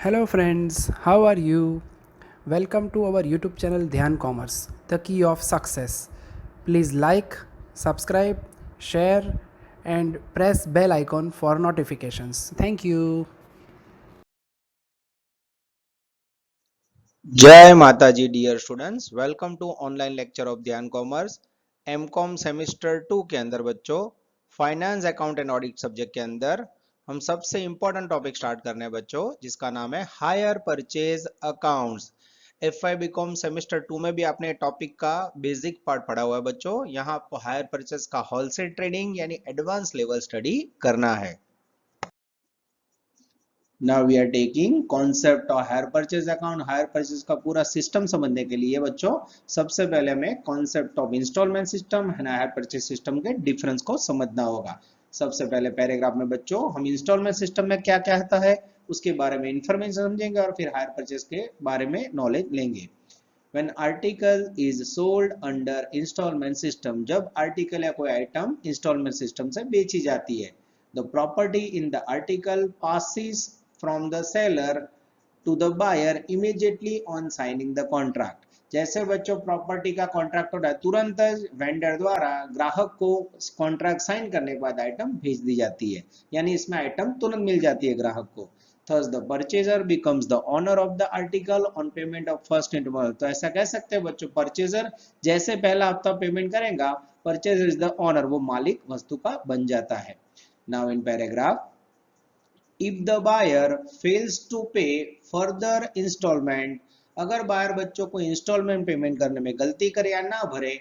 Hello friends, how are you? Welcome to our YouTube channel Dhyan Commerce, the key of success. Please like, subscribe, share and press bell icon for notifications. Thank you. जय Mata ji dear students, welcome to online lecture of Dhyan commerce. MCom semester 2 के अंदर बच्चों finance account and audit subject के अंदर हम सबसे important topic start करने हैं बच्चों, जिसका नाम है hire purchase accounts. F I B com semester 2 में भी आपने टॉपिक का बेसिक पार्ट पढ़ा हुआ है बच्चों। यहाँ आपको हायर परचेज का होलसेल ट्रेडिंग यानी एडवांस लेवल स्टडी करना है। Now we are taking concept of hire purchase account. Hire purchase का पूरा सिस्टम समझने के लिए बच्चों सबसे पहले हमें concept of installment system and hire purchase system के डिफरेंस को समझना होगा। सबसे पहले पैराग्राफ में बच्चों हम इंस्टॉलमेंट सिस्टम में क्या क्या होता है उसके बारे में इंफॉर्मेशन समझेंगे और फिर हायर परचेज के बारे में नॉलेज लेंगे। When article is sold under installment system, जब आर्टिकल या कोई आइटम इंस्टॉलमेंट सिस्टम से बेची जाती है, the property in the article passes from the seller to the buyer immediately on signing the contract। जैसे बच्चों प्रॉपर्टी का कॉन्ट्रैक्ट होता है, तुरंत वेंडर द्वारा ग्राहक को कॉन्ट्रैक्ट साइन करने के बाद आइटम भेज दी जाती है, यानी इसमें आइटम तुरंत मिल जाती है ग्राहक को। Thus the purchaser becomes the owner of the article on payment of first interval। तो ऐसा कह सकते हैं बच्चों, परचेजर जैसे पहला हफ्ता पेमेंट करेगा, परचेजर इज द ओनर, वो मालिक वस्तु का बन जाता है। Now in paragraph, if the buyer fails to pay further installment, अगर बायर बच्चों को इंस्टॉलमेंट पेमेंट करने में गलती करे या ना भरे,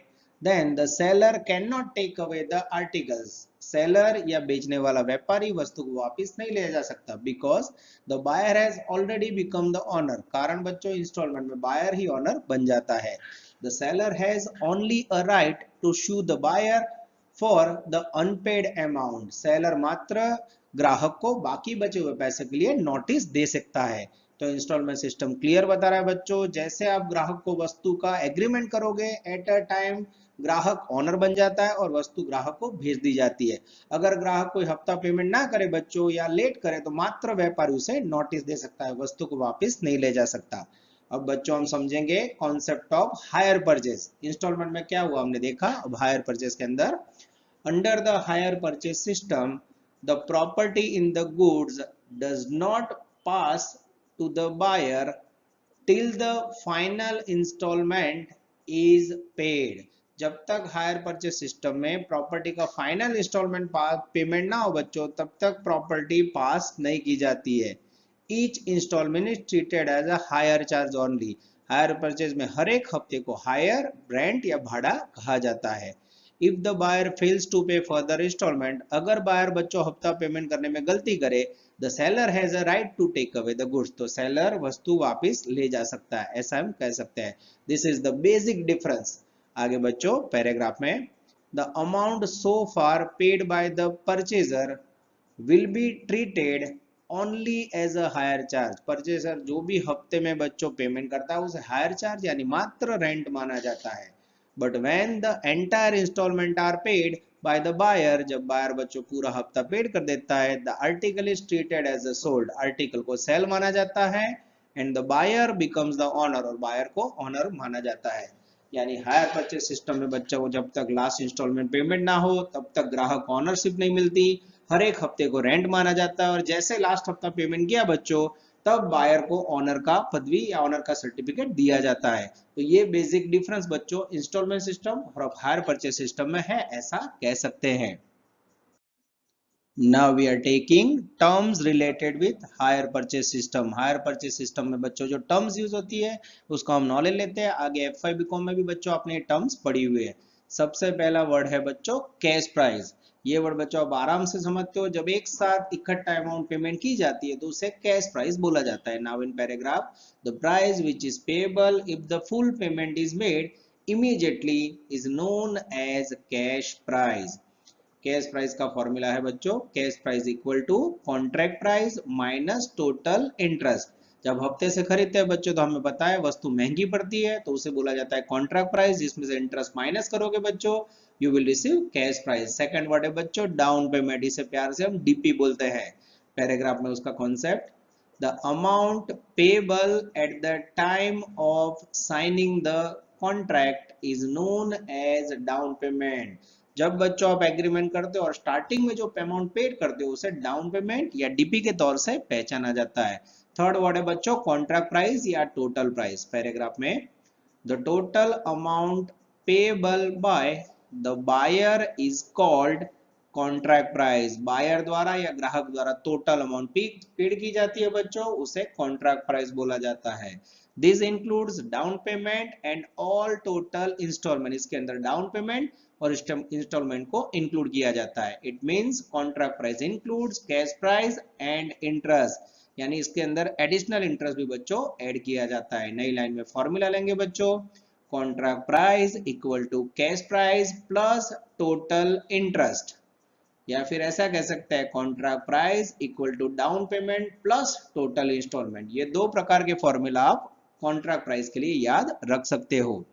then the seller cannot take away the articles। Seller या बेचने वाला व्यापारी वस्तु को वापस नहीं ले जा सकता, because the buyer has already become the owner। कारण बच्चों इंस्टॉलमेंट में बायर ही ऑनर बन जाता है। the seller has only a right to sue the buyer for the unpaid amount. Seller मात्र ग्राहक को बाकी बचे हुए पैसे के लिए नोटिस दे सकता है। तो इंस्टॉलमेंट सिस्टम क्लियर बता रहा है बच्चों, जैसे आप ग्राहक को वस्तु का एग्रीमेंट करोगे, एट अ टाइम ग्राहक ऑनर बन जाता है और वस्तु ग्राहक को भेज दी जाती है। अगर ग्राहक कोई हफ्ता पेमेंट ना करे बच्चों या लेट करे, तो मात्र व्यापारी उसे नोटिस दे सकता है, वस्तु को वापस नहीं ले जा सकता। अब बच्चों हम समझेंगे concept of hire purchase. Installment में क्या हुआ हमने देखा, अब हायर परचेज के अंदर under the hire purchase system, the property in the goods does not pass to the buyer till the final installment is paid। जब तक हायर परचेस सिस्टम में प्रॉपर्टी का फाइनल इंस्टॉलमेंट पेमेंट ना हो बच्चों, तब तक प्रॉपर्टी पास नहीं की जाती है। Each installment is treated as a hire charge only. Hire purchase में हर एक हफ्ते को हायर, रेंट या भाड़ा कहा जाता है। If the buyer fails to pay further installment, अगर बायर बच्चों हफ्ता पेमेंट करने में गलती करे, the seller has a right to take away the goods. तो सेलर वस्तु वापस ले जा सकता है, ऐसा हम कह सकते हैं। This is the basic difference. आगे बच्चों पैराग्राफ में, the amount so far paid by the purchaser will be treated only as a hire charge. Purchaser जो भी हफ्ते में बच्चों पेमेंट करता है उसे हायर चार्ज यानी मात्र रेंट माना जाता है। But when the entire installment are paid by the buyer, जब बायर बच्चों पूरा हफ्ता पेड कर देता है, the article is treated as a sold. Article को सेल माना जाता है and the buyer becomes the owner, और बायर को ओनर माना जाता है। यानी हायर परचेज सिस्टम में बच्चों को जब तक लास्ट इंस्टॉलमेंट पेमेंट ना हो तब तक ग्राहक को ऑनरशिप नहीं मिलती, हर एक हफ्ते को रेंट माना जाता है, और जैसे लास्ट हफ्ता पेमेंट किया बच्चों, तब बायर को ऑनर का पदवी या ऑनर का सर्टिफिकेट दिया जाता है। तो ये बेसिक डिफरेंस बच्चों इंस्टॉलमेंट सिस्टम और हायर परचेज सिस्टम में है, ऐसा कह सकते हैं। Now we are taking terms related with hire purchase system। hire purchase system में बच्चों जो terms यूज होती है उसको हम नॉलेज लेते हैं। आगे FIBCom में भी बच्चों आपने terms पढ़ी हुई है। सबसे पहला वर्ड है बच्चों कैश प्राइस। ये वर्ड बच्चों आप आराम से समझते हो, जब एक साथ इकट्ठा अमाउंट पेमेंट की जाती है तो उसे कैश प्राइस बोला जाता है। Now in paragraph, the price which is payable if the full payment is made immediately is known as cash price. Cash price का फॉर्मूला है बच्चों, cash price equal to contract price minus total interest. जब हफ्ते से खरीदते हैं बच्चों तो हमें पता है वस्तु महंगी पड़ती है, तो उसे बोला जाता है कॉन्ट्रैक्ट प्राइस, जिसमें से इंटरेस्ट माइनस करोगे बच्चों you will receive cash price. Second word है बच्चों डाउन पेमेंट, इसे प्यार से हम डीपी बोलते हैं। पैराग्राफ में उसका concept, the amount payable at the time of signing the contract is known as down payment. जब बच्चों आप एग्रीमेंट करते हो और स्टार्टिंग में जो अमाउंट पेड करते हो उसे डाउन पेमेंट या डीपी के तौर से पहचाना जाता है। थर्ड वर्ड है बच्चों कॉन्ट्रैक्ट प्राइस या टोटल प्राइस। पैराग्राफ में the total amount payable by the buyer is called contract price. Buyer द्वारा या ग्राहक द्वारा टोटल अमाउंट पेड की जाती है बच्चों, उसे कॉन्ट्रैक्ट प्राइस बोला जाता है। This includes down payment and all total installment. इसके अंदर डाउन पेमेंट और इंस्टॉलमेंट को इंक्लूड किया जाता है। It means contract price includes cash price and interest, यानी इसके अंदर एडिशनल इंटरेस्ट भी बच्चों ऐड किया जाता है। नई लाइन में फॉर्मूला लेंगे बच्चों, contract price equal to cash price plus total interest, या फिर ऐसा कह सकते हैं contract price equal to down payment plus total installment. ये दो प्रकार के फॉर्मूला आप कॉन्ट्रैक्ट प्राइस के लिए याद रख सकते हो।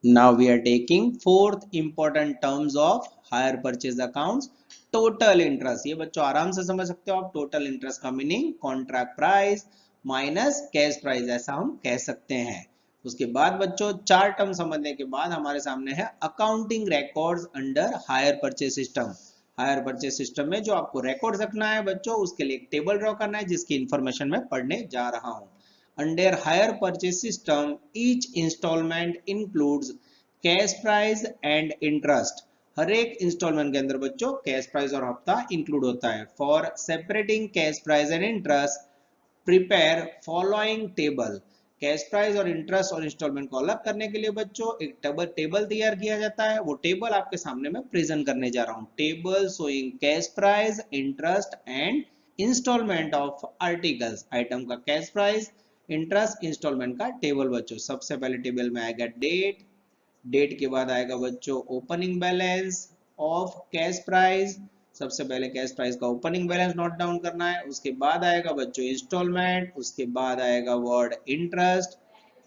Now we are taking fourth important terms of hire purchase accounts, total interest। ये बच्चों आराम से समझ सकते हो आप। टोटल इंटरेस्ट का meaning contract price minus cash price, ऐसा हम कह सकते हैं। उसके बाद बच्चों चार टर्म समझने के बाद हमारे सामने है accounting records under higher purchase system. Higher purchase system में जो आपको रिकॉर्ड रखना है बच्चों, उसके लिए एक टेबल ड्रॉ करना है जिसकी इंफॉर्मेशन मैं पढ़ने जा रहा हूँ। Under hire purchase system, each installment includes cash price and interest। हर एक इंस्टॉलमेंट के अंदर बच्चों कैश प्राइस और हफ्ता इंक्लूड होता है। For separating cash price and interest prepare following table. Cash price और इंटरेस्ट और इंस्टॉलमेंट को अलग करने के लिए बच्चों एक टेबल तैयार किया जाता है। वो टेबल आपके सामने मैं प्रेजेंट करने जा रहा हूँ। Table showing cash price, interest and installment of articles. Item का कैश प्राइस, इंटरेस्ट, इंस्टॉलमेंट का टेबल बच्चों। सबसे पहले टेबल में आएगा डेट, डेट के बाद आएगा बच्चों opening balance of cash price. सबसे पहले कैश प्राइस का ओपनिंग बैलेंस नोट डाउन करना है। उसके बाद आएगा बच्चों इंस्टॉलमेंट, उसके बाद आएगा वर्ड इंटरेस्ट।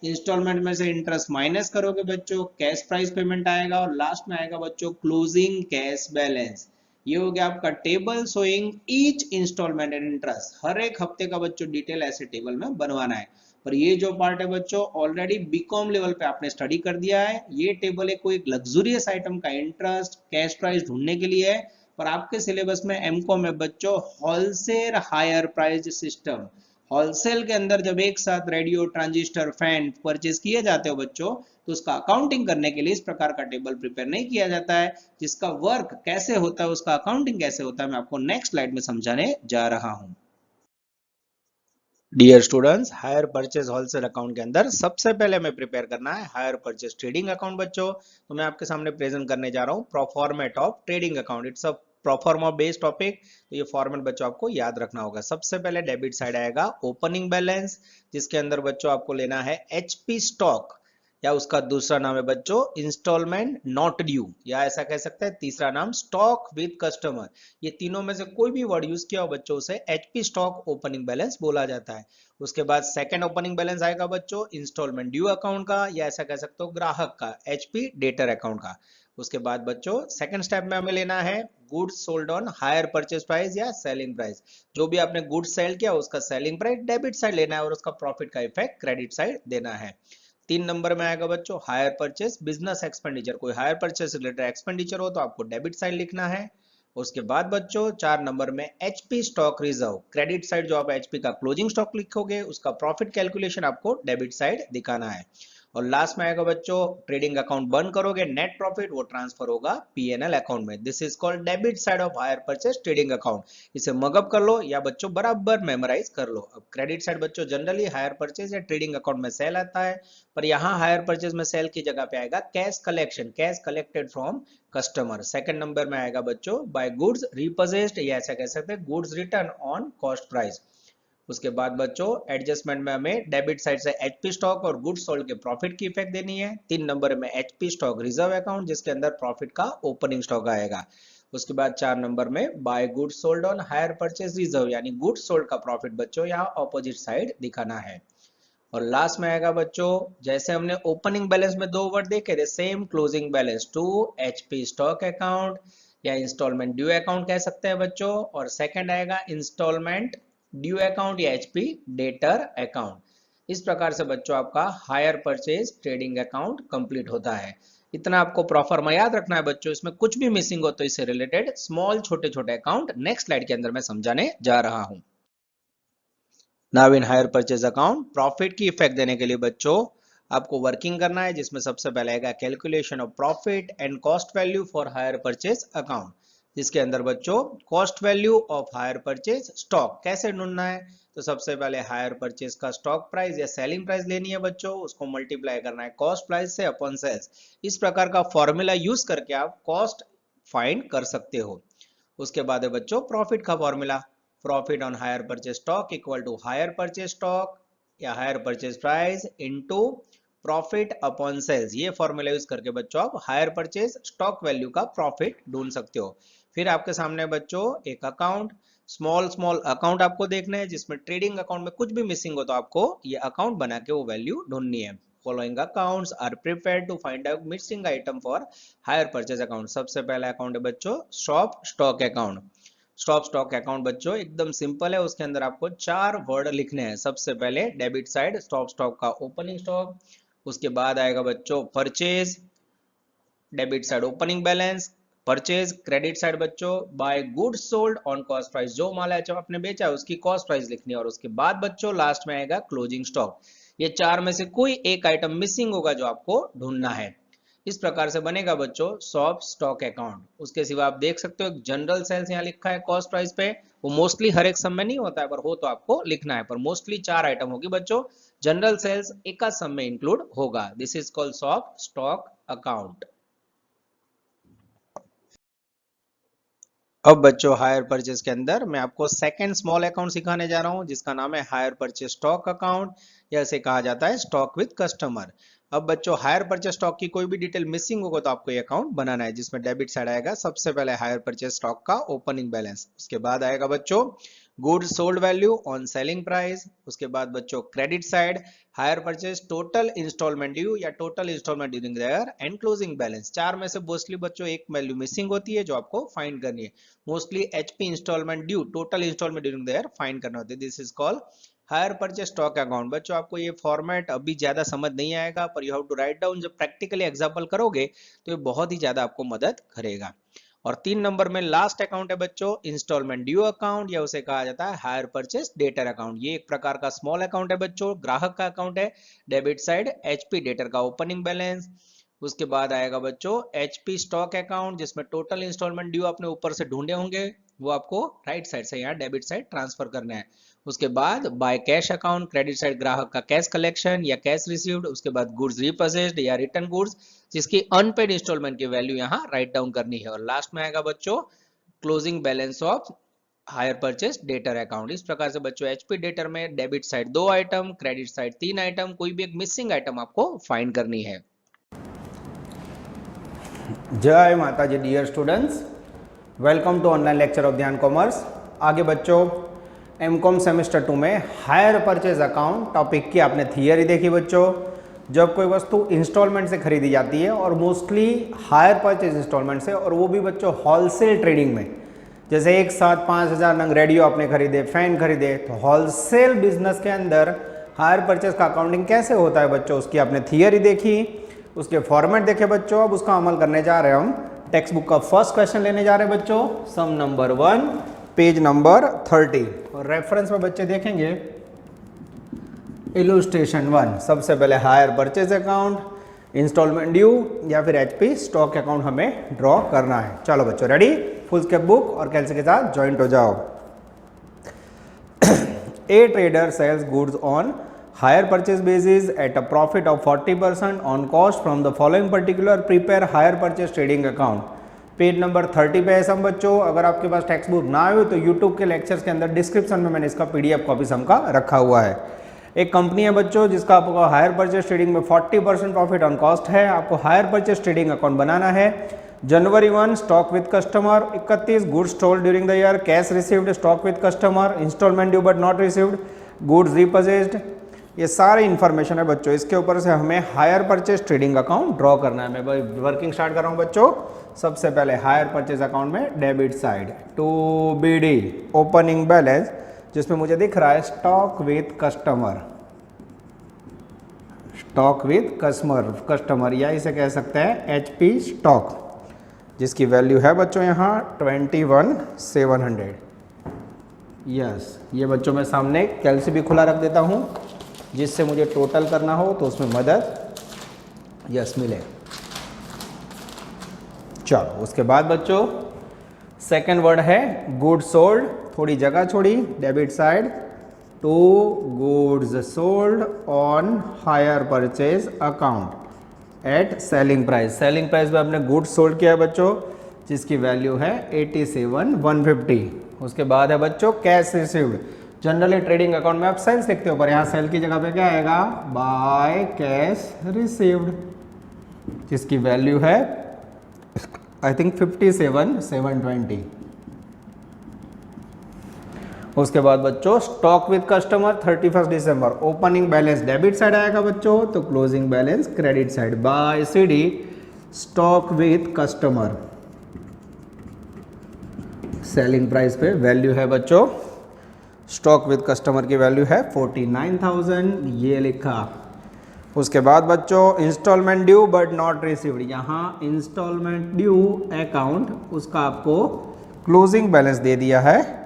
इंस्टॉलमेंट में से इंटरेस्ट माइनस करोगे बच्चों, कैश प्राइस पेमेंट आएगा और लास्ट में आएगा बच्चों क्लोजिंग कैश बैलेंस। ये हो गया आपका table showing each instalment and interest. हर एक हफ्ते का बच्चों डिटेल ऐसे टेबल में बनवाना है। पर ये जो पार्ट है बच्चों ऑलरेडी बीकॉम लेवल पे आपने स्टडी कर दिया है। ये टेबल एक कोई लग्जूरियस आइटम का इंटरेस्ट कैश प्राइस ढूंढने के लिए है, पर आपके सिलेबस में एमकॉम में बच्चों wholesale hire price system. Wholesale के अंदर जब एक साथ रेडियो, ट्रांजिस्टर, फैन परचेज किए जाते हो बच्चों, तो उसका अकाउंटिंग करने के लिए इस प्रकार का टेबल प्रिपेयर नहीं किया जाता है। जिसका वर्क कैसे होता है, उसका अकाउंटिंग कैसे होता है, मैं आपको नेक्स्ट स्लाइड में समझाने जा रहा हूं। Dear students, hire purchase wholesale account के अंदर सबसे पहले हमें प्रिपेयर करना है हायर परचेज ट्रेडिंग अकाउंट बच्चों। तो मैं आपके सामने प्रेजेंट करने जा रहा हूँ proforma of trading account. It's a proforma based topic, तो ये फॉर्मेट बच्चों आपको याद रखना होगा। सबसे पहले डेबिट साइड आएगा ओपनिंग बैलेंस, जिसके अंदर बच्चों आपको लेना है एचपी स्टॉक, या उसका दूसरा नाम है बच्चों इंस्टॉलमेंट नॉट ड्यू, या ऐसा कह सकते हैं तीसरा नाम स्टॉक विद कस्टमर। ये तीनों में से कोई भी वर्ड यूज किया हो बच्चों से एचपी स्टॉक ओपनिंग बैलेंस बोला जाता है। उसके बाद सेकंड ओपनिंग बैलेंस आएगा बच्चों इंस्टॉलमेंट ड्यू अकाउंट का, या ऐसा कह सकते हो ग्राहक का एचपी डेटर अकाउंट का। उसके बाद बच्चों सेकंड स्टेप में हमें लेना है goods sold on hire purchase price या सेलिंग प्राइस। जो भी आपने गुड्स सेल किया उसका सेलिंग प्राइस डेबिट साइड लेना है और उसका प्रॉफिट का इफेक्ट क्रेडिट साइड देना है। 3 नंबर में आएगा बच्चों हायर परचेस बिजनेस एक्सपेंडिचर। कोई हायर परचेस रिलेटेड एक्सपेंडिचर हो तो आपको डेबिट साइड लिखना है। उसके बाद बच्चों 4 नंबर में HP stock reserve, credit side जो आप एचपी का क्लोजिंग स्टॉक लिखोगे उसका प्रॉफिट कैलकुलेशन आपको डेबिट साइड दिखाना है। और लास्ट में आएगा बच्चों ट्रेडिंग अकाउंट बंद करोगे नेट प्रॉफिट वो ट्रांसफर होगा पीएनएल अकाउंट में। This is called debit side of hire purchase trading account. इसे मगअप कर लो या बच्चों बराबर मेमोराइज कर लो। अब क्रेडिट साइड बच्चों जनरली हायर परचेज या ट्रेडिंग अकाउंट में सेल आता है, पर यहाँ हायर परचेज में सेल की जगह पे आएगा cash collection, cash collected from customer. Second number में आएगा बच्चों बाय गुड्स रिपोजेस्ड, या ऐसा कह सकते हैं goods return on cost price. उसके बाद बच्चों एडजस्टमेंट में हमें डेबिट साइड से एचपी स्टॉक और गुड्स सोल्ड के प्रॉफिट की इफेक्ट देनी है। 3 नंबर में एचपी स्टॉक रिजर्व अकाउंट, जिसके अंदर प्रॉफिट का ओपनिंग स्टॉक आएगा। उसके बाद 4 नंबर में by goods sold on hire purchase reserve, यानी गुड्स सोल्ड का प्रॉफिट बच्चों यहाँ ऑपोजिट साइड दिखाना है। और लास्ट में आएगा बच्चों जैसे हमने ओपनिंग बैलेंस में 2 वर्ड देखे थे same closing balance to HP stock account या इंस्टॉलमेंट ड्यू अकाउंट कह सकते हैं बच्चों। और सेकंड आएगा इंस्टॉलमेंट ड्यू अकाउंट या एचपी डेटर अकाउंट। इस प्रकार से बच्चों आपका hire purchase trading account complete होता है। इतना आपको प्रोफार्मा याद रखना है बच्चों, इसमें कुछ भी मिसिंग हो तो इससे रिलेटेड स्मॉल छोटे छोटे अकाउंट नेक्स्ट स्लाइड के अंदर मैं समझाने जा रहा हूं। Now in higher purchase account profit की इफेक्ट देने के लिए बच्चों आपको वर्किंग करना है, जिसमें सबसे पहले आएगा calculation of profit and cost value for hire purchase account, जिसके अंदर बच्चों cost value of hire purchase stock कैसे ढूंढना है। तो सबसे पहले हायर परचेज का स्टॉक प्राइस या सेलिंग प्राइस लेनी है बच्चों, उसको मल्टीप्लाई करना है कॉस्ट प्राइस से अपॉन सेल्स। इस प्रकार का फॉर्मूला यूज करके आप कॉस्ट फाइंड कर सकते हो। उसके बाद है बच्चों प्रॉफिट का formula, profit on hire purchase stock equal to hire purchase stock या hire purchase price into profit upon sales. ये फॉर्मूला यूज करके बच्चों आप हायर परचेज स्टॉक वैल्यू का प्रॉफिट ढूंढ सकते हो। फिर आपके सामने बच्चों एक अकाउंट, स्मॉल स्मॉल अकाउंट आपको देखना है, जिसमें ट्रेडिंग अकाउंट में कुछ भी मिसिंग हो तो आपको ये अकाउंट बना के वो वैल्यू ढूंढनी है। Following accounts are prepared to find out missing item for hire purchase account. सबसे पहला अकाउंट है बच्चों shop stock account. Stop stock account बच्चों एकदम सिंपल है, उसके अंदर आपको 4 वर्ड लिखने हैं। सबसे पहले डेबिट साइड स्टॉप स्टॉक का ओपनिंग स्टॉक, उसके बाद आएगा बच्चों purchase, debit side opening balance purchase, credit side बच्चों by goods sold on cost price, जो माल है जब आपने बेचा है उसकी कॉस्ट प्राइस लिखनी है, और उसके बाद बच्चों लास्ट में आएगा क्लोजिंग स्टॉक। ये 4 में से कोई एक आइटम मिसिंग होगा जो आपको ढूंढना है। इस प्रकार से बनेगा बच्चों शॉप स्टॉक अकाउंट। उसके सिवा आप देख सकते हो एक जनरल सेल्स यहाँ लिखा है कॉस्ट प्राइस पे, वो मोस्टली हर एक सम में नहीं होता है, पर हो तो आपको लिखना है, पर मोस्टली 4 आइटम होगी बच्चों। जनरल सेल्स एक सम में इंक्लूड होगा। This is called shop stock account. अब बच्चों हायर परचेज के अंदर मैं आपको सेकंड स्मॉल अकाउंट सिखाने जा रहा हूं, जिसका नाम है हायर परचेज स्टॉक अकाउंट, या इसे कहा जाता है स्टॉक विद कस्टमर। अब बच्चों हायर परचेज स्टॉक की कोई भी डिटेल मिसिंग होगा तो आपको ये अकाउंट बनाना है, जिसमें डेबिट साइड आएगा सबसे पहले हायर परचेज स्टॉक का ओपनिंग बैलेंस, उसके बाद आएगा बच्चों goods sold value on selling price, उसके बाद बच्चों credit side hire purchase total instalment due या total instalment during the year and closing balance. 4 में से मोस्टली बच्चों एक वैल्यू मिसिंग होती है जो आपको फाइंड करनी है। Mostly HP installment due total instalment during the year find करना होता है। This is called hire purchase stock account. बच्चों आपको ये फॉर्मेट अभी ज्यादा समझ नहीं आएगा, पर you have to write down. जब प्रैक्टिकली एग्जांपल करोगे तो ये बहुत ही ज्यादा आपको मदद करेगा। और 3 नंबर में लास्ट अकाउंट है बच्चों इंस्टॉलमेंट ड्यू अकाउंट, या उसे कहा जाता है हायर परचेज डेटर अकाउंट। ये एक प्रकार का स्मॉल अकाउंट है बच्चों, ग्राहक का अकाउंट है। डेबिट साइड एचपी डेटर का ओपनिंग बैलेंस, उसके बाद आएगा बच्चों एचपी स्टॉक अकाउंट, जिसमें टोटल इंस्टॉलमेंट ड्यू आपने ऊपर से ढूंढे होंगे, वो आपको राइट साइड से यहाँ डेबिट साइड ट्रांसफर करना है। उसके बाद by cash account, credit side ग्राहक का कैश कलेक्शन या कैश रिसीव्ड, उसके बाद गुड्स रिपोजेस्ड या रिटर्न गुड्स जिसकी अनपेड इंस्टॉलमेंट की वैल्यू यहाँ राइट डाउन करनी है, और लास्ट में आएगा बच्चों closing balance of hire purchase debtor account. इस प्रकार से बच्चों एचपी डेटर में debit side 2 item, credit side 3 item, कोई भी एक मिसिंग आइटम आपको फाइंड करनी है। जय Mata ji dear students, welcome to online lecture of Dhyan commerce. आगे बच्चों एमकॉम सेमेस्टर 2 में हायर परचेज अकाउंट टॉपिक की आपने थियरी देखी बच्चों। जब कोई वस्तु इंस्टॉलमेंट से खरीदी जाती है और मोस्टली हायर परचेज इंस्टॉलमेंट से, और वो भी बच्चों होलसेल ट्रेडिंग में, जैसे एक साथ 5000 नंग रेडियो आपने खरीदे, फैन खरीदे, तो होलसेल बिजनेस के अंदर हायर परचेज का अकाउंटिंग कैसे होता है बच्चों, उसकी आपने थियरी देखी, उसके फॉर्मेट देखे बच्चों। अब उसका अमल करने जा रहे हैं हम। टेक्स्ट बुक का फर्स्ट क्वेश्चन लेने जा रहे हैं बच्चों, सम नंबर 1 पेज नंबर 30, और रेफरेंस में बच्चे देखेंगे इलुस्ट्रेशन 1। सबसे पहले hire purchase account, installment due या फिर एचपी स्टॉक अकाउंट हमें ड्रॉ करना है। चलो बच्चों रेडी, फुल स्केप बुक और कैलसी के साथ ज्वाइंट हो जाओ। A trader sells goods on higher purchase basis at a profit of 40% on cost from the following particular prepare higher purchase trading account। Page number 30 पे है सब बच्चों। अगर आपके पास टेक्स्ट बुक ना हो तो यूट्यूब के लेक्चर्स के अंदर डिस्क्रिप्शन में मैंने इसका पीडीएफ कॉपी सम का रखा हुआ है। एक कंपनी है बच्चों जिसका आपको हायर परचेज ट्रेडिंग में 40% प्रॉफिट ऑन कॉस्ट है। आपको हायर परचेज ट्रेडिंग अकाउंट बनाना है। जनवरी 1 stock with customer, 31 goods sold during the year, cash received, stock with customer, instalment due but not received, goods repossessed, ये सारे इन्फॉर्मेशन है बच्चों। इसके ऊपर से हमें hire purchase trading account draw करना है। मैं वर्किंग स्टार्ट कर रहा हूँ बच्चों। सबसे पहले हायर परचेज अकाउंट में debit side to BD opening balance जिसमें मुझे दिख रहा है stock with customer, stock with customer या इसे कह सकते हैं HP स्टॉक, जिसकी वैल्यू है बच्चों यहाँ 21,700। यस, ये बच्चों मैं सामने कैलसी भी खुला रख देता हूँ, जिससे मुझे टोटल करना हो तो उसमें मदद यस मिले। चलो उसके बाद बच्चों सेकंड वर्ड है गुड सोल्ड, थोड़ी जगह छोड़ी debit side, to goods sold on hire purchase account at selling price. Selling price पे आपने गुड्स सोल्ड किया है बच्चों, जिसकी वैल्यू है 87,150। उसके बाद है बच्चों cash received. Generally trading account में आप सेल्स लिखते हो, पर यहाँ सेल की जगह पे क्या आएगा, बाय कैश रिसीव्ड, जिसकी वैल्यू है आई थिंक 57,720। उसके बाद बच्चों स्टॉक विद कस्टमर 31 दिसंबर, ओपनिंग बैलेंस डेबिट साइड आएगा बच्चों, तो closing balance credit side. By CD stock with customer, selling price पे वैल्यू है बच्चों, स्टॉक विद कस्टमर की वैल्यू है 49,000, ये लिखा। उसके बाद बच्चों installment due but not received, यहाँ इंस्टॉलमेंट ड्यू अकाउंट उसका आपको क्लोजिंग बैलेंस दे दिया है,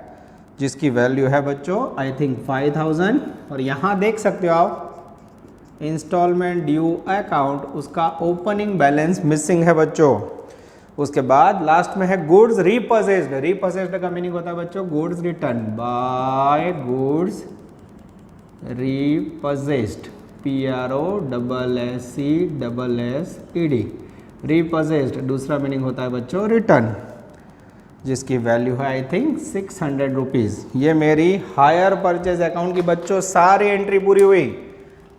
जिसकी वैल्यू है बच्चों आई थिंक 5,000। और यहाँ देख सकते हो आप इंस्टॉलमेंट ड्यू अकाउंट उसका ओपनिंग बैलेंस मिसिंग है बच्चों। उसके बाद लास्ट में है गुड्स रीपजेस्ड। रीपजेस्ड का मीनिंग होता है बच्चों goods return, by goods repossessed, PROSSESSED, repossessed दूसरा मीनिंग होता है बच्चों रिटर्न, जिसकी वैल्यू है आई थिंक 600 रुपीज़। ये मेरी हायर परचेज अकाउंट की बच्चों सारी एंट्री पूरी हुई।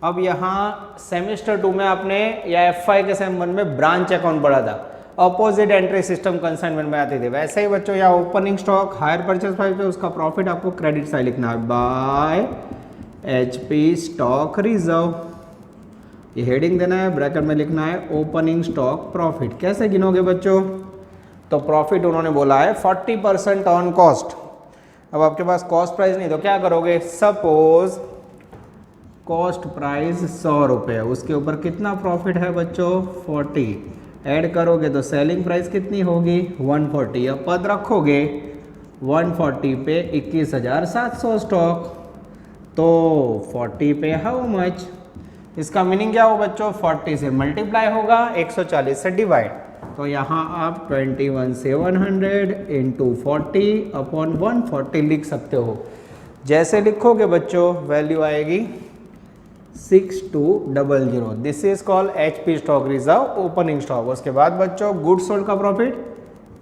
अब यहाँ सेमेस्टर 2 में आपने या FY के सेम 1 में ब्रांच अकाउंट पढ़ा था, अपोजिट एंट्री सिस्टम कंसाइनमेंट में आती थी। वैसे ही बच्चों यहाँ opening stock higher purchase price पे उसका प्रॉफिट आपको क्रेडिट साइड लिखना है, बाय HP स्टॉक रिजर्व, ये हेडिंग देना है, ब्रैकेट में लिखना है ओपनिंग स्टॉक प्रॉफिट। कैसे गिनोगे बच्चों, तो प्रॉफिट उन्होंने बोला है 40% ऑन कॉस्ट। अब आपके पास कॉस्ट प्राइस नहीं तो क्या करोगे, सपोज कॉस्ट प्राइस 100 रुपये, उसके ऊपर कितना प्रॉफिट है बच्चों 40, ऐड करोगे तो सेलिंग प्राइस कितनी होगी 140। अब पद रखोगे 140 पे 21,700 स्टॉक, तो 40 पे हाउ मच, इसका मीनिंग क्या हो बच्चों 40 से मल्टीप्लाई होगा 140 से डिवाइड, तो यहाँ आप 21,700 इंटू 40 अपॉन 140 लिख सकते हो। जैसे लिखोगे बच्चों वैल्यू आएगी 6200। This is called HP stock reserve opening stock. उसके बाद बच्चों गुड्स सोल्ड का profit,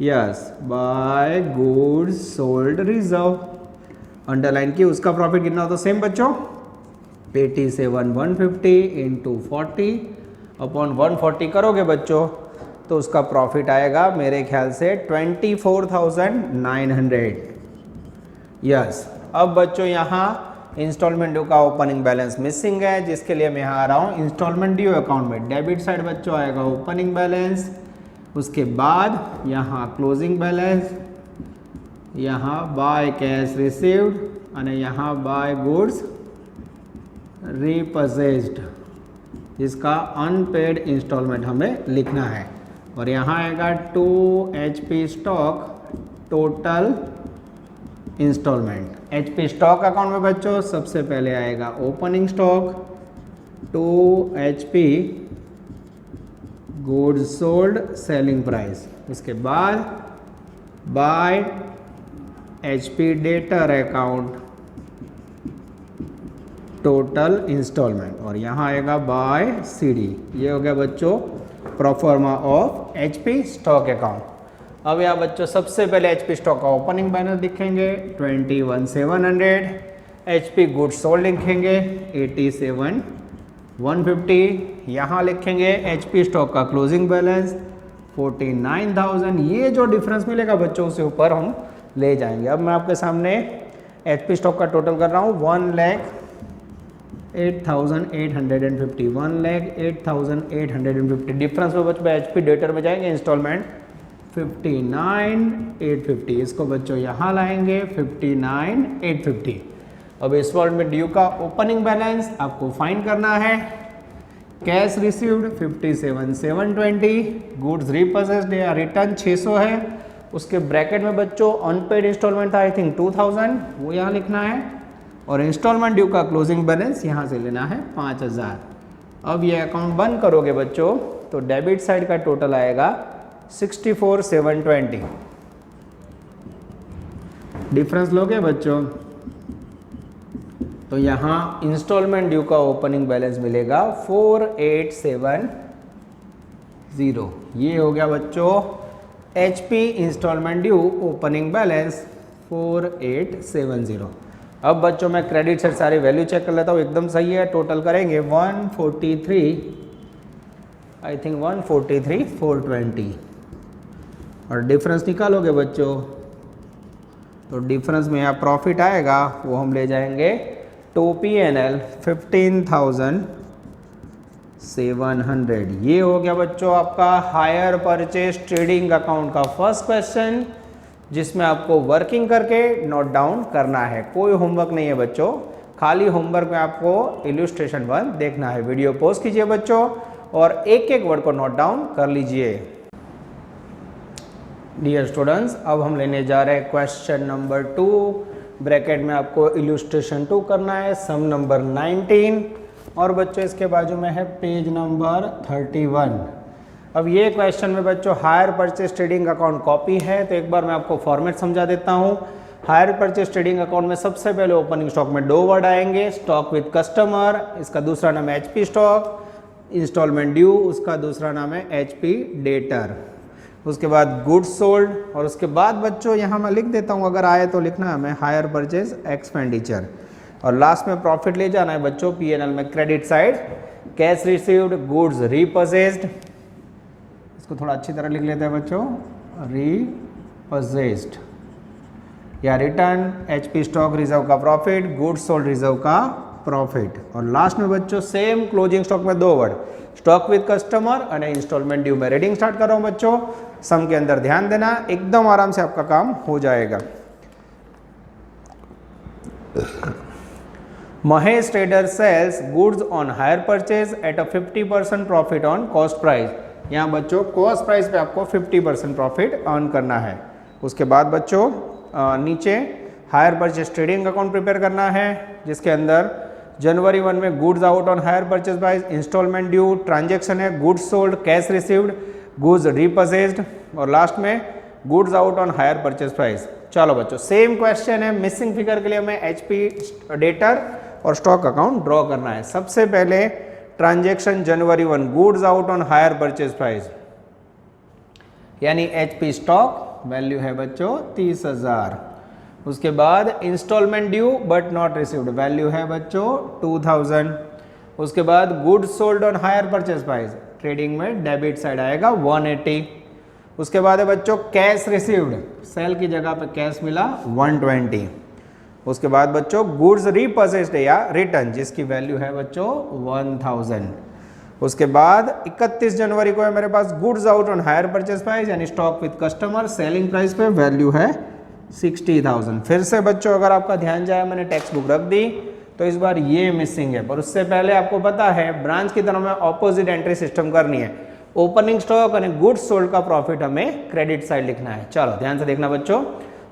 yes by goods sold reserve, underline की, उसका प्रॉफिट कितना होता है सेम बच्चों 87,150 इंटू 40 अपॉन 140 करोगे बच्चों तो उसका प्रॉफिट आएगा मेरे ख्याल से 24,900। यस, अब बच्चों यहाँ इंस्टॉलमेंट ड्यू का ओपनिंग बैलेंस मिसिंग है, जिसके लिए मैं यहाँ आ रहा हूँ इंस्टॉलमेंट ड्यू अकाउंट में। डेबिट साइड बच्चों आएगा ओपनिंग बैलेंस, उसके बाद यहाँ क्लोजिंग बैलेंस, यहाँ बाय कैश रिसीव्ड और यहाँ बाय गुड्स रीपजेस्ड, जिसका अनपेड इंस्टॉलमेंट हमें लिखना है। और यहाँ आएगा 2 HP stock total installment. HP stock account में बच्चों सबसे पहले आएगा opening stock 2 HP goods sold selling price, उसके बाद by HP debtor account total installment, और यहाँ आएगा बाय CD। ये हो गया बच्चों proforma of HP stock account. अब यहाँ बच्चों सबसे पहले HP स्टॉक का ओपनिंग बैलेंस लिखेंगे 21,700, HP गुड्स सोल्ड लिखेंगे 87,150, यहाँ लिखेंगे HP स्टॉक का क्लोजिंग बैलेंस 49,000। ये जो डिफरेंस मिलेगा बच्चों उसे ऊपर हम ले जाएंगे। अब मैं आपके सामने HP स्टॉक का टोटल कर रहा हूँ 1,08,850, 1,08,850। डिफरेंस में बच्चों HP डेटर में जाएंगे इंस्टॉलमेंट 59,850, इसको बच्चों यहाँ लाएंगे 59,850। अब इंस्टॉलमेंट ड्यू का ओपनिंग बैलेंस आपको फाइंड करना है। कैश रिसीव्ड 57,720, गुड्स रीपरचेस्ड या रिटर्न 600 है। उसके ब्रैकेट में बच्चों अनपेड इंस्टॉलमेंट था आई थिंक 2000, वो यहाँ लिखना है। और इंस्टॉलमेंट ड्यू का क्लोजिंग बैलेंस यहाँ से लेना है 5000। अब ये अकाउंट बंद करोगे बच्चों तो डेबिट साइड का टोटल आएगा 64,720। डिफरेंस लोगे बच्चों तो यहाँ इंस्टॉलमेंट ड्यू का ओपनिंग बैलेंस मिलेगा 4870। ये हो गया बच्चों HP installment due opening balance 4870। अब बच्चों मैं क्रेडिट से सारी वैल्यू चेक कर लेता हूँ, एकदम सही है। टोटल करेंगे 143 आई थिंक 143,420 और डिफरेंस निकालोगे बच्चों तो डिफरेंस में यहाँ प्रॉफिट आएगा वो हम ले जाएंगे टू P&L 15,700। ये हो गया बच्चों आपका हायर परचेज ट्रेडिंग अकाउंट का फर्स्ट क्वेश्चन, जिसमें आपको वर्किंग करके नोट डाउन करना है। कोई होमवर्क नहीं है बच्चों, खाली होमवर्क में आपको इलस्ट्रेशन 1 देखना है। वीडियो पॉज कीजिए बच्चों और एक एक वर्ड को नोट डाउन कर लीजिए। डियर स्टूडेंट्स, अब हम लेने जा रहे हैं क्वेश्चन नंबर 2। ब्रैकेट में आपको इलस्ट्रेशन 2 करना है, सम नंबर 19 और बच्चों इसके बाजू में है पेज नंबर 31। अब ये क्वेश्चन में बच्चों higher purchase trading account copy है, तो एक बार मैं आपको फॉर्मेट समझा देता हूँ। हायर परचेज ट्रेडिंग अकाउंट में सबसे पहले ओपनिंग स्टॉक में 2 वर्ड आएंगे, स्टॉक विद कस्टमर, इसका दूसरा नाम है HP स्टॉक, इंस्टॉलमेंट ड्यू, उसका दूसरा नाम है HP डेटर। उसके बाद गुड्स सोल्ड और उसके बाद बच्चों यहाँ मैं लिख देता हूँ, अगर आए तो लिखना है हमें हायर परचेज एक्सपेंडिचर। और लास्ट में प्रॉफिट ले जाना है बच्चों P&L में credit side, cash received, goods repurchased, इसको थोड़ा अच्छी तरह लिख लेते हैं बच्चों, रीपरचेज्ड या रिटर्न, HP स्टॉक रिजर्व का प्रॉफिट, गुड्स सोल्ड रिजर्व का प्रॉफिट। और लास्ट में बच्चों सेम क्लोजिंग स्टॉक में 2 वर्ड, स्टॉक विद कस्टमर और इंस्टॉलमेंट ड्यू में रीडिंग स्टार्ट कर रहा हूं बच्चों। सम के अंदर ध्यान देना, एकदम आराम से आपका काम हो जाएगा। Mahesh trader sells goods on hire purchase at a 50% profit on cost price. यहाँ बच्चों कॉस्ट प्राइस पे आपको 50% प्रॉफिट अर्न करना है। उसके बाद बच्चों नीचे hire purchase trading account prepare करना है, जिसके अंदर जनवरी 1 में goods out on hire purchase price, instalment due, transaction है, goods sold, cash received, goods repurchased और लास्ट में goods out on hire purchase price. चलो बच्चों सेम क्वेश्चन है, मिसिंग फिगर के लिए हमें HP डेटर और स्टॉक अकाउंट ड्रॉ करना है। सबसे पहले ट्रांजैक्शन जनवरी 1 goods out on hire purchase price यानी HP स्टॉक वैल्यू है बच्चों 30,000। उसके बाद installment due but not received value है बच्चों 2000। उसके बाद goods sold on hire purchase price, trading में डेबिट साइड आएगा 180। उसके बाद है बच्चों कैश रिसीव्ड, सेल की जगह पे कैश मिला 120। उसके बाद बच्चों गुड्स रीपरचेज्ड या रिटर्न, जिसकी वैल्यू है बच्चों 1000। उसके बाद 31 जनवरी को है मेरे पास goods out on hire purchase price यानी stock with customer, selling price पे वैल्यू है 60,000। फिर से बच्चों अगर आपका ध्यान जाए, मैंने टेक्स्ट बुक रख दी तो इस बार ये मिसिंग है, पर उससे पहले आपको पता है ब्रांच की तरफ में ऑपोजिट एंट्री सिस्टम करनी है। ओपनिंग स्टॉक और गुड्स सोल्ड का प्रॉफिट हमें क्रेडिट साइड लिखना है। चलो ध्यान से देखना बच्चों,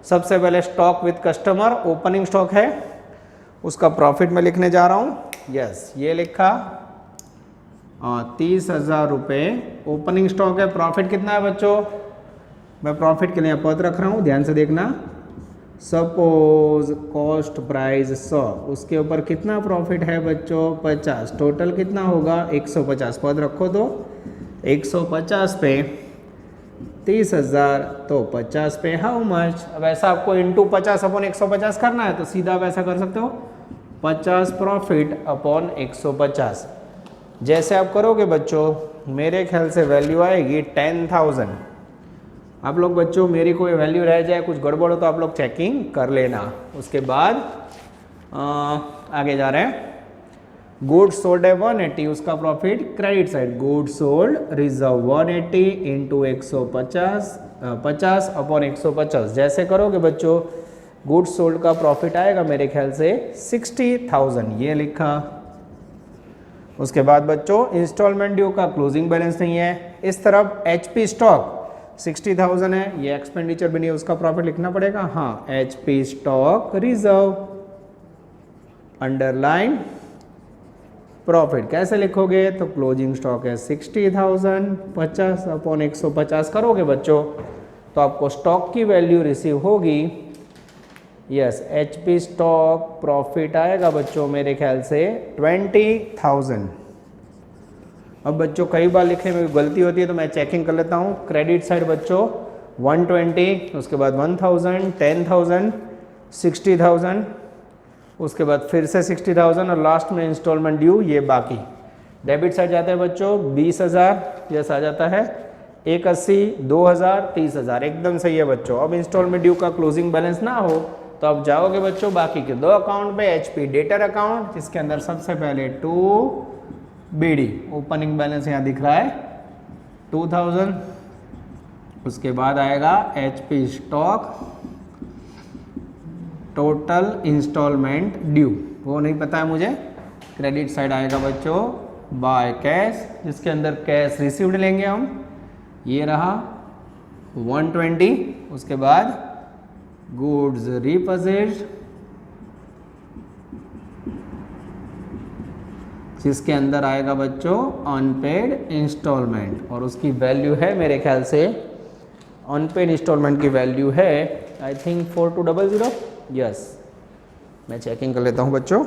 सबसे पहले stock with customer opening stock है, उसका प्रॉफिट मैं लिखने जा रहा हूँ। यस, ये लिखा 30,000 रुपये ओपनिंग स्टॉक है। प्रॉफिट कितना है बच्चों, मैं प्रॉफिट के लिए पद रख रहा हूँ, ध्यान से देखना। सपोज कॉस्ट प्राइस 100, उसके ऊपर कितना प्रॉफिट है बच्चों 50, टोटल कितना होगा 150। पद रखो तो 150 पे 30,000 तो 50 पे हाउ मच। अब ऐसा आपको इंटू 50 अपॉन 150 करना है तो सीधा आप ऐसा कर सकते हो 50 प्रॉफिट अपॉन 150। जैसे आप करोगे बच्चों मेरे ख्याल से वैल्यू आएगी 10,000। आप लोग बच्चों मेरी कोई वैल्यू रह जाए, कुछ गड़बड़ हो तो आप लोग चेकिंग कर लेना। उसके बाद आगे जा रहे हैं, गुड्स सोल्ड है 180, उसका profit credit side, goods sold reserve 180 into 150 50 upon 150। जैसे करोगे बच्चों गुड्स सोल्ड का प्रॉफिट आएगा मेरे ख्याल से 60,000, ये लिखा। उसके बाद बच्चों इंस्टॉलमेंट ड्यू का क्लोजिंग बैलेंस नहीं है। इस तरफ HP स्टॉक 60,000 है, ये एक्सपेंडिचर भी नहीं है, उसका प्रॉफिट लिखना पड़ेगा। हाँ, HP stock reserve underline profit कैसे लिखोगे, तो क्लोजिंग स्टॉक है 60,000, 50 अपॉन 150 करोगे बच्चों तो आपको स्टॉक की वैल्यू रिसीव होगी। यस, HP स्टॉक प्रॉफिट आएगा बच्चों मेरे ख्याल से 20,000। अब बच्चों कई बार लिखने में गलती होती है तो मैं चेकिंग कर लेता हूँ। क्रेडिट साइड बच्चों 120, उसके बाद 1000, 10,000, 60,000, उसके बाद फिर से 60,000 और लास्ट में इंस्टॉलमेंट ड्यू, ये बाकी। डेबिट साइड जाता है बच्चों 20,000, यस आ जाता है 180, 2,000, 30,000, एकदम सही है बच्चों। अब इंस्टॉलमेंट ड्यू का क्लोजिंग बैलेंस ना हो तो आप जाओगे बच्चों बाकी के दो अकाउंट पे, HP डेटर अकाउंट जिसके अंदर सबसे पहले 2BD ओपनिंग बैलेंस यहाँ दिख रहा है 2,000, उसके बाद आएगा HP stock total instalment due, वो नहीं पता है मुझे। क्रेडिट साइड आएगा बच्चों बाय कैश जिसके अंदर कैश रिसीव्ड लेंगे हम, ये रहा 120, उसके बाद गुड्स रिपोजिट जिसके अंदर आएगा बच्चों अनपेड इंस्टॉलमेंट और उसकी वैल्यू है मेरे ख्याल से, अनपेड इंस्टॉलमेंट की वैल्यू है आई थिंक 4200, यस मैं चेकिंग कर लेता हूँ बच्चों,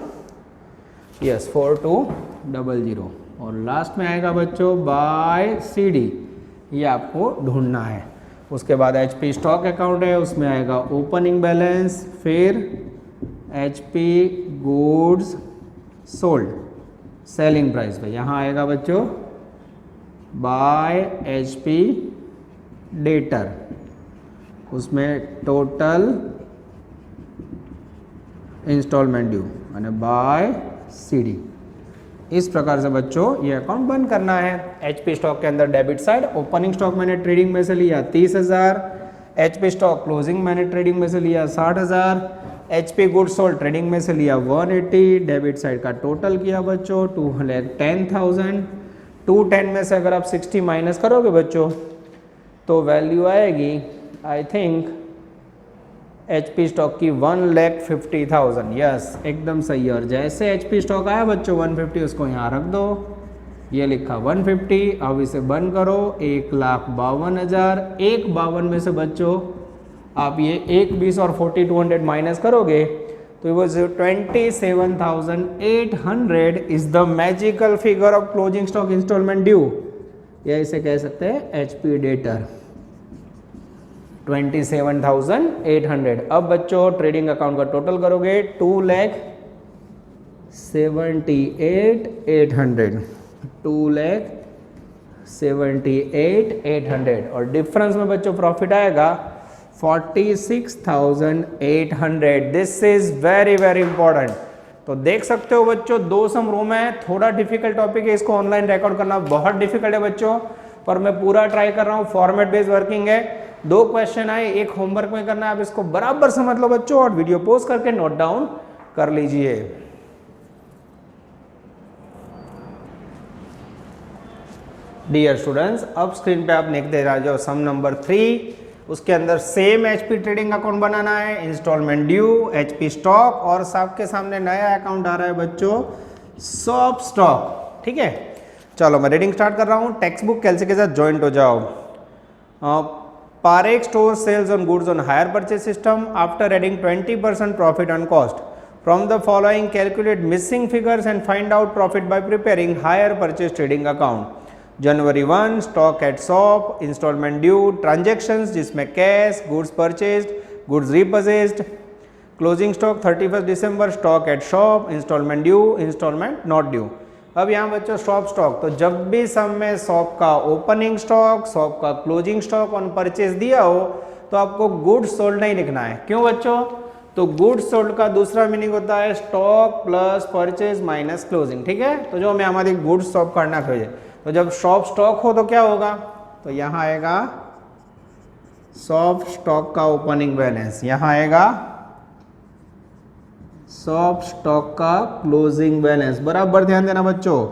यस 4200। और लास्ट में आएगा बच्चों बाय CD, ये आपको ढूंढना है। उसके बाद HP स्टॉक अकाउंट है, उसमें आएगा ओपनिंग बैलेंस, फिर HP goods sold selling price पे, यहाँ आएगा बच्चों बाय HP डेटर, उसमें टोटल इंस्टॉलमेंट ड्यू यानी बाय CD। इस प्रकार से बच्चों ये अकाउंट बंद करना है। HP स्टॉक के अंदर डेबिट साइड ओपनिंग स्टॉक मैंने ट्रेडिंग में से लिया 30,000, HP स्टॉक क्लोजिंग मैंने ट्रेडिंग में से लिया 60,000, HP गुड सोल्ड ट्रेडिंग में से लिया 180, डेबिट साइड का टोटल किया बच्चों 210,000। 210 में से अगर आप 60 माइनस करोगे बच्चों तो वैल्यू आएगी आई थिंक HP स्टॉक की 1,50,000, यस एकदम सही है। और जैसे HP स्टॉक आया बच्चों 150 उसको यहाँ रख दो, ये लिखा 150, अब इसे बंद करो 1,52,000। 1,52 में से बच्चों आप ये 1,20 और 40,200 माइनस करोगे तो वो 27,800 is the magical figure of closing stock installment due, या इसे कह सकते हैं HP डेटर 27,800। अब बच्चों ट्रेडिंग अकाउंट का टोटल करोगे 2,78,800, 2,78,800 और डिफरेंस में बच्चों प्रॉफिट आएगा 46,800। This is very very important. तो देख सकते हो बच्चों 2 सम रो में थोड़ा डिफिकल्ट टॉपिक है, इसको ऑनलाइन रिकॉर्ड करना बहुत डिफिकल्ट है बच्चों, पर मैं पूरा ट्राई कर रहा हूँ। फॉर्मेट बेस्ड वर्किंग है, 2 क्वेश्चन आए, एक होमवर्क में करना है, आप इसको बराबर समझ लो बच्चों और वीडियो पॉज करके नोट डाउन कर लीजिए। डियर स्टूडेंट्स, अब स्क्रीन पे आप देखते रह जाओ सम नंबर 3, उसके अंदर सेम HP ट्रेडिंग अकाउंट बनाना है, इंस्टॉलमेंट ड्यू, HP स्टॉक और सबके सामने नया अकाउंट आ रहा है बच्चों सॉप स्टॉक। ठीक है, चलो मैं रीडिंग स्टार्ट कर रहा हूँ। टेक्स्ट बुक कैलसी के साथ ज्वाइंट हो जाओ। Parex stores sales on goods on hire purchase system after adding 20% profit on cost. From the following, calculate missing figures and find out profit by preparing hire purchase trading account. January 1 stock at shop, installment due, transactions जिसमें cash, goods purchased, goods repossessed, closing stock 31st December, stock at shop, installment due, installment not due. अब यहाँ बच्चों shop stock, तो जब भी सम में shop का opening stock, shop का क्लोजिंग स्टॉक ऑन परचेज दिया हो तो आपको गुड्स सोल्ड नहीं लिखना है। क्यों बच्चों? तो गुड्स सोल्ड का दूसरा मीनिंग होता है stock plus purchase minus closing. ठीक है, तो जो हमें हमारी गुड्स शॉप करना चाहिए, तो जब शॉप स्टॉक हो तो क्या होगा, तो यहाँ आएगा शॉप स्टॉक का ओपनिंग बैलेंस, यहाँ आएगा शॉप स्टॉक का क्लोजिंग बैलेंस, बराबर ध्यान देना बच्चों।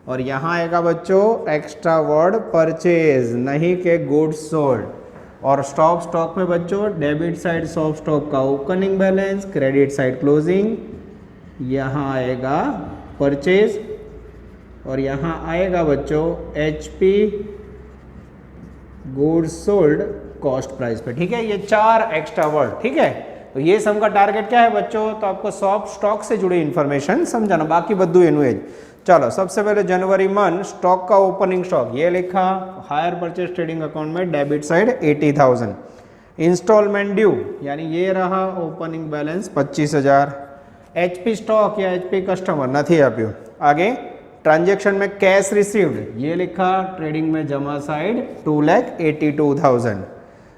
और यहाँ आएगा बच्चों एक्स्ट्रा वर्ड परचेज, नहीं के गुड्स सोल्ड। और शॉप स्टॉक में बच्चों डेबिट साइड शॉप स्टॉक का opening balance, credit side closing, यहाँ आएगा परचेज और यहाँ आएगा बच्चों HP goods sold cost price पे। ठीक है, ये 4 एक्स्ट्रा वर्ड। ठीक है, तो ये सम का टारगेट क्या है बच्चों, तो आपको शॉप स्टॉक से जुड़ी इंफॉर्मेशन समझाना, बाकी बद्दू एनुएज। चलो सबसे पहले जनवरी मंथ स्टॉक का ओपनिंग स्टॉक ये लिखा, हायर परचेज ट्रेडिंग अकाउंट में डेबिट साइड 80,000, इंस्टॉलमेंट ड्यू यानी ये रहा ओपनिंग बैलेंस 25,000, HP स्टॉक या HP कस्टमर નથી આપ્યું। आगे ट्रांजेक्शन में कैश रिसीव्ड ये लिखा, ट्रेडिंग में जमा side 2,82,000,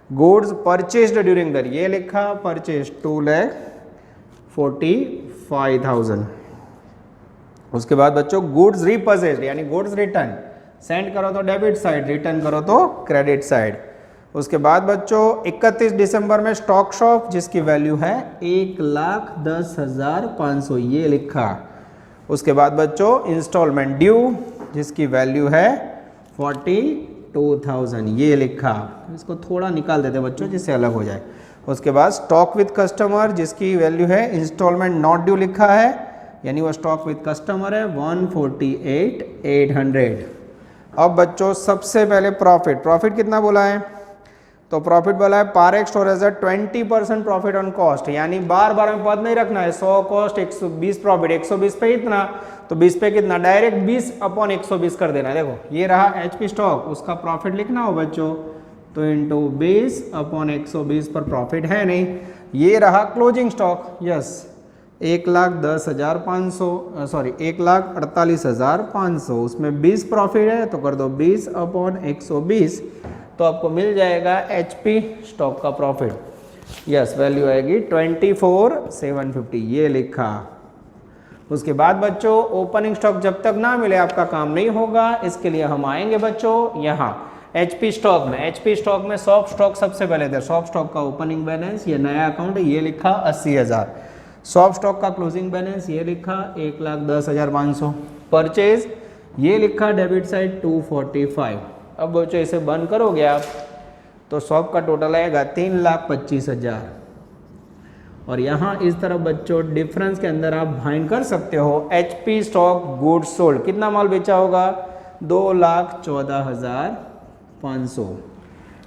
goods purchased during the ये लिखा, परचेज 2,45,000। उसके बाद बच्चों गुड्स रिपर्चेज्ड यानी गुड्स रिटर्न, सेंड करो तो डेबिट साइड, रिटर्न करो तो क्रेडिट साइड। उसके बाद बच्चों 31 दिसंबर में स्टॉक शॉप जिसकी वैल्यू है 1,10,500 ये लिखा। उसके बाद बच्चों इंस्टॉलमेंट ड्यू जिसकी वैल्यू है 42,000 ये लिखा। इसको थोड़ा निकाल देते बच्चों जिससे अलग हो जाए। उसके बाद स्टॉक विद कस्टमर जिसकी वैल्यू है इंस्टॉलमेंट नॉट ड्यू लिखा है, यानी वो स्टॉक विद कस्टमर है 148,800। अब बच्चों सबसे पहले प्रॉफिट कितना बोला है, तो प्रॉफिट बोला है Parekh storage 20% profit on cost, यानी बार बार में पद नहीं रखना है, 100 कॉस्ट 120 प्रॉफिट, 120 पे इतना तो 20 पे कितना, डायरेक्ट 20/120 कर देना है। देखो ये रहा HP स्टॉक, उसका प्रॉफिट लिखना हो बच्चों तो इंटू 20/120 पर प्रॉफिट है नहीं। ये रहा क्लोजिंग स्टॉक, यस 1,48,500 उसमें 20 प्रॉफिट है तो कर दो 20/120 तो आपको मिल जाएगा HP स्टॉक का प्रॉफिट, यस वैल्यू आएगी 24,750 ये लिखा। उसके बाद बच्चों ओपनिंग स्टॉक जब तक ना मिले आपका काम नहीं होगा, इसके लिए हम आएंगे बच्चों यहाँ HP स्टॉक में। HP स्टॉक में शॉप स्टॉक सबसे पहले थे, शॉप स्टॉक का ओपनिंग बैलेंस ये नया अकाउंट है ये लिखा 80,000, शॉप स्टॉक का क्लोजिंग बैलेंस ये लिखा 1,10,500, परचेज ये लिखा डेबिट साइड 245। अब बच्चों इसे बंद करोगे आप तो शॉप का टोटल आएगा 3,25,000। और यहाँ इस तरफ बच्चों डिफरेंस के अंदर आप फाइंड कर सकते हो HP स्टॉक गुड्स सोल्ड कितना माल बेचा होगा, 2,14,500।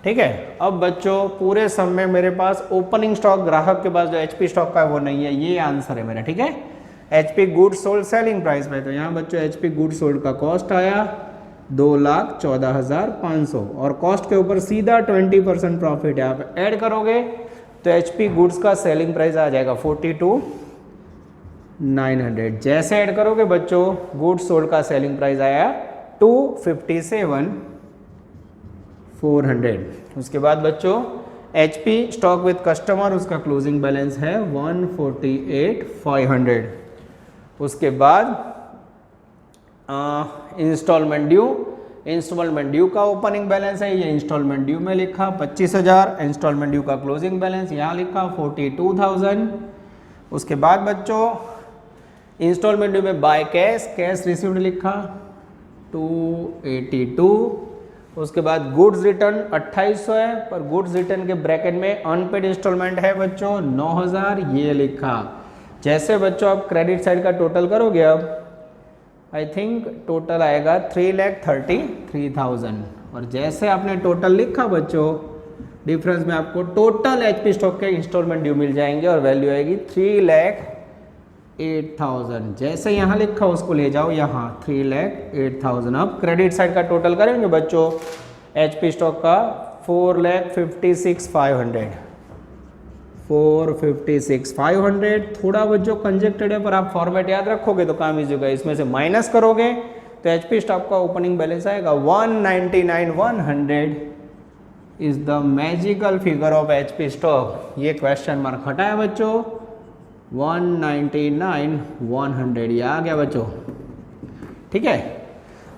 ठीक है, अब बच्चों पूरे सम में मेरे पास ओपनिंग स्टॉक ग्राहक के पास जो HP स्टॉक का है वो नहीं है, ये आंसर है मेरा। ठीक है, HP goods sold selling price पे, तो यहाँ बच्चों HP गुड्स सोल्ड का कॉस्ट आया 2,14,500 और कॉस्ट के ऊपर सीधा 20% प्रॉफिट है, आप ऐड करोगे तो HP गुड्स का सेलिंग प्राइस आ जाएगा 42,900। जैसे ऐड करोगे बच्चों गुड्स सोल्ड का सेलिंग प्राइस आया 257,400। उसके बाद बच्चों HP स्टॉक विद कस्टमर उसका क्लोजिंग बैलेंस है 148,500। उसके बाद इंस्टॉलमेंट ड्यू का ओपनिंग बैलेंस है, ये इंस्टॉलमेंट ड्यू में लिखा 25,000, इंस्टॉलमेंट ड्यू का क्लोजिंग बैलेंस यहाँ लिखा 42,000। उसके बाद बच्चों इंस्टॉलमेंट ड्यू में बाय कैश रिसीव्ड लिखा 282। उसके बाद गुड्स रिटर्न 2800 है, पर गुड्स रिटर्न के ब्रैकेट में अनपेड इंस्टॉलमेंट है बच्चों 9,000 ये लिखा। जैसे बच्चों आप क्रेडिट साइड का टोटल करोगे अब आई थिंक टोटल आएगा 3,33,000 और जैसे आपने टोटल लिखा बच्चों डिफरेंस में आपको टोटल HP स्टॉक के इंस्टॉलमेंट ड्यू मिल जाएंगे और वैल्यू आएगी 3,08,000। जैसे यहाँ लिखा उसको ले जाओ यहाँ 3,08,000। अब क्रेडिट साइड का टोटल करेंगे बच्चों HP स्टॉक का 4,56,500 थोड़ा बच्चों कंजेक्टेड है पर आप फॉर्मेट याद रखोगे तो काम इजी होगा। इसमें से माइनस करोगे तो HP स्टॉक का ओपनिंग बैलेंस आएगा 199,100 is the magical figure of HP stock. ये क्वेश्चन मार्क हटाया बच्चों 199,100 ये आ गया बच्चों। ठीक है,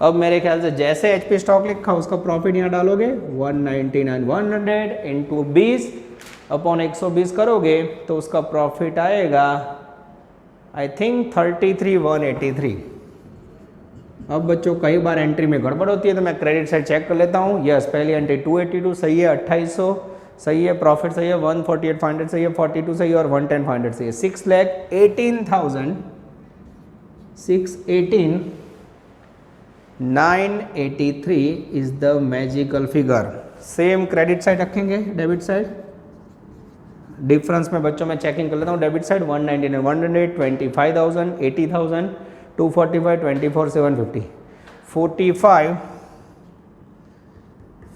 अब मेरे ख्याल से जैसे HP स्टॉक लिखा उसका प्रॉफिट यहाँ डालोगे 199,100 इंटू 20/120 करोगे तो उसका प्रॉफिट आएगा आई थिंक 33,183। अब बच्चों कई बार एंट्री में गड़बड़ होती है तो मैं क्रेडिट साइड चेक कर लेता हूँ। यस, पहली एंट्री 282 सही है, 2800 सही है, प्रॉफिट सही है, 148,500 सही है, 42 सही है और 110,500 सही है। 6,18,983 is the magical figure. Same credit side रखेंगे, डेबिट साइड डिफरेंस में बच्चों मैं चेकिंग कर लेता हूँ। Debit side 199, 100, 25,000, 80,000, 245, 24, 750,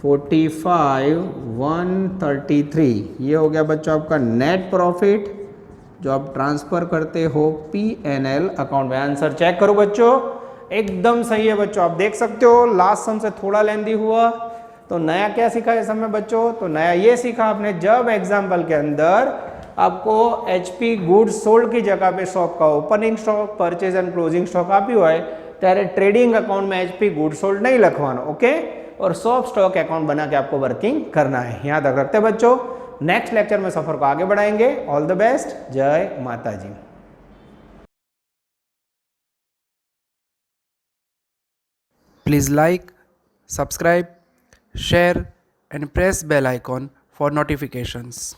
45, 133। ये हो गया बच्चों आपका नेट प्रॉफिट जो आप ट्रांसफर करते हो P&L अकाउंट में। आंसर चेक करो बच्चों, एकदम सही है बच्चों। आप देख सकते हो लास्ट सम से थोड़ा लेंदी हुआ। तो नया क्या सीखा इस समय बच्चों? तो नया ये सीखा आपने, जब एग्जाम्पल के अंदर आपको HP गुड्स सोल्ड की जगह पे शॉप का opening stock, purchase and closing stock आप्યું હોય ત્યારે ट्रेडिंग अकाउंट में HP गुड्स सोल्ड नहीं लखवानो, ओके, और शॉप स्टॉक अकाउंट बना के आपको वर्किंग करना है। याद रखते बच्चों, नेक्स्ट लेक्चर में सफर को आगे बढ़ाएंगे। ऑल द बेस्ट, जय माता जी। Please like, subscribe, share and press bell icon for notifications.